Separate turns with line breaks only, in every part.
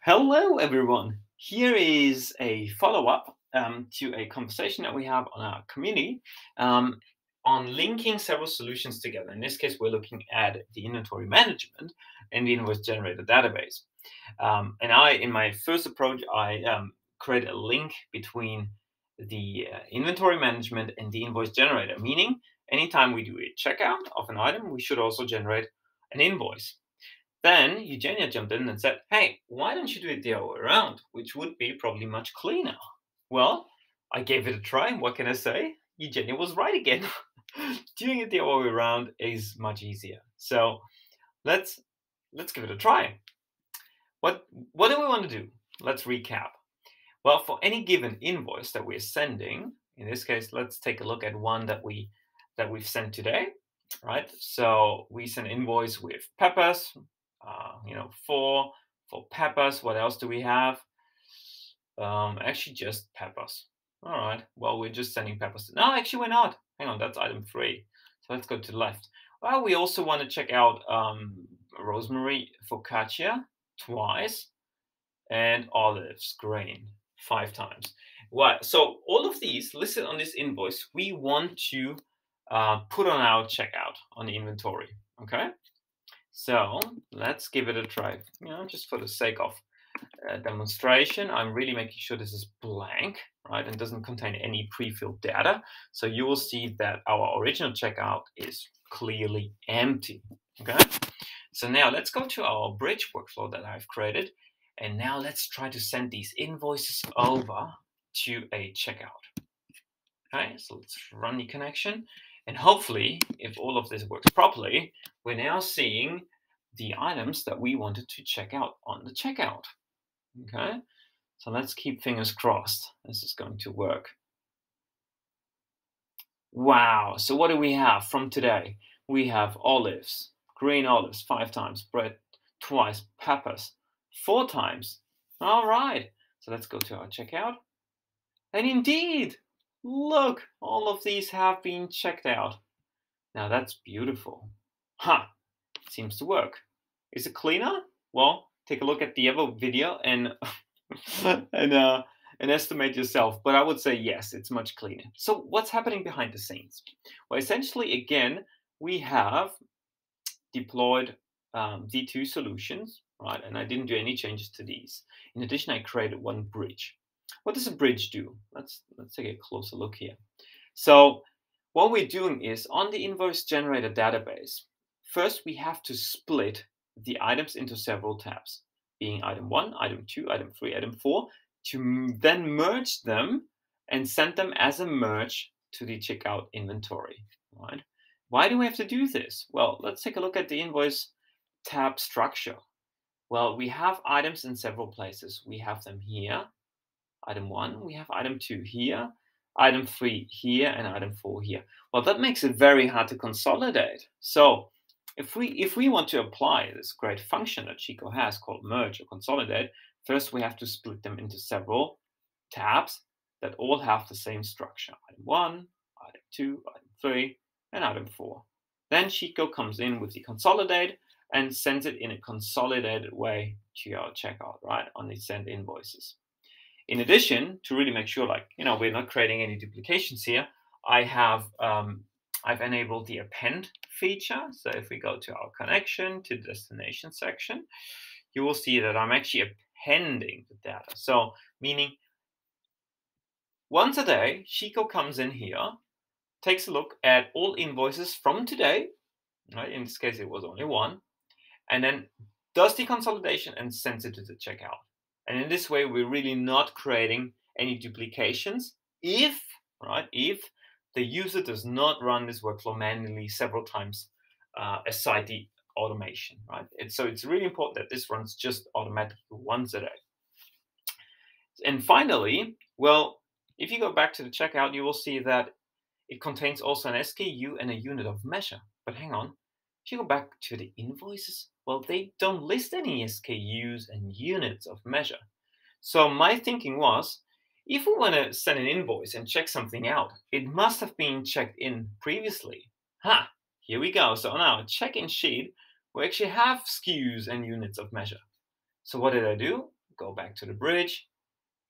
Hello, everyone. Here is a follow-up to a conversation that we have on our community um, on linking several solutions together. In this case, we're looking at the inventory management and the invoice generator database. In my first approach, I created a link between the inventory management and the invoice generator, meaning anytime we do a checkout of an item, we should also generate an invoice. Then Eugenia jumped in and said, "Hey, why don't you do it the other way around, which would be probably much cleaner?" Well, I gave it a try. What can I say? Eugenia was right again. Doing it the other way around is much easier. So let's let's give it a try. What do we want to do? Let's recap. Well, for any given invoice that we're sending, in this case, let's take a look at one that we've sent today, right? So we sent invoice with peppers, for peppers. What else do we have? Actually, just peppers. All right. Well, we're just sending peppers. No, actually, we're not. Hang on, that's item 3. So let's go to the left. Well, we also want to check out rosemary focaccia twice and olives grain 5 times. Well, so all of these listed on this invoice, we want to put on our checkout on the inventory. Okay. So let's give it a try. Just for the sake of demonstration, I'm really making sure this is blank, right, and doesn't contain any pre-filled data. So you will see that our original checkout is clearly empty. Okay. So now let's go to our bridge workflow that I've created. And now let's try to send these invoices over to a checkout. Okay, so let's run the connection. And hopefully, if all of this works properly, we're now seeing the items that we wanted to check out on the checkout. Okay, so let's keep fingers crossed. This is going to work. Wow, so what do we have from today? We have olives, green olives 5 times, bread twice, peppers 4 times. All right, so let's go to our checkout. And indeed, look, all of these have been checked out. Now that's beautiful. Huh, seems to work. Is it cleaner? Well, take a look at the other video and and estimate yourself. But I would say yes, it's much cleaner. So what's happening behind the scenes? Well, essentially, again, we have deployed D2 solutions, right? And I didn't do any changes to these. In addition, I created one bridge. What does a bridge do? Let's take a closer look here. So what we're doing is on the invoice generator database, first we have to split the items into several tabs, being item 1, item 2, item 3, item 4, to then merge them and send them as a merge to the checkout inventory, right? Why do we have to do this? Well, let's take a look at the invoice tab structure. Well, we have items in several places. We have them here, item 1, we have item 2 here, item 3 here, and item 4 here. Well, that makes it very hard to consolidate. So if we want to apply this great function that Sheetgo has called merge or consolidate, first we have to split them into several tabs that all have the same structure. Item 1, item 2, item 3, and item 4. Then Sheetgo comes in with the consolidate and sends it in a consolidated way to your checkout, right, on the send invoices. In addition, to really make sure, we're not creating any duplications here, I've enabled the append feature. So if we go to our connection to the destination section, you will see that I'm actually appending the data. So meaning once a day, Sheetgo comes in here, takes a look at all invoices from today, right? In this case, it was only 1, and then does the consolidation and sends it to the checkout. And in this way, we're really not creating any duplications if the user does not run this workflow manually several times aside the automation, right? So it's really important that this runs just automatically once a day. And finally, well, if you go back to the checkout, you will see that it contains also an SKU and a unit of measure. But hang on, if you go back to the invoices, well, they don't list any SKUs and units of measure. So my thinking was, if we want to send an invoice and check something out, it must have been checked in previously. Here we go. So on our check-in sheet, we actually have SKUs and units of measure. So what did I do? go back to the bridge.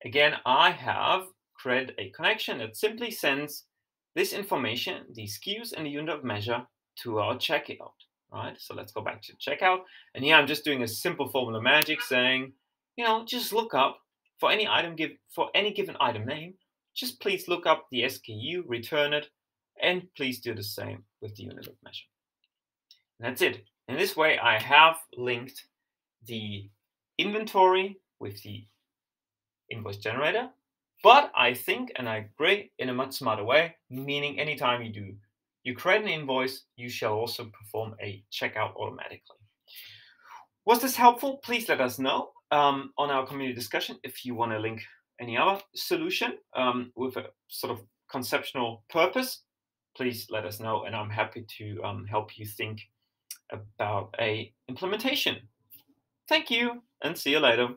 Again, I have created a connection that simply sends this information, these SKUs and the unit of measure, to our checkout. Right? So let's go back to checkout. And here I'm just doing a simple formula magic saying, just look up for any given item name, just please look up the SKU, return it, and please do the same with the unit of measure. And that's it. In this way, I have linked the inventory with the invoice generator, but I think, and I agree, in a much smarter way, meaning anytime you create an invoice, you shall also perform a checkout automatically. Was this helpful? Please let us know on our community discussion if you want to link any other solution with a sort of conceptual purpose. Please let us know, and I'm happy to help you think about a implementation. Thank you, and see you later.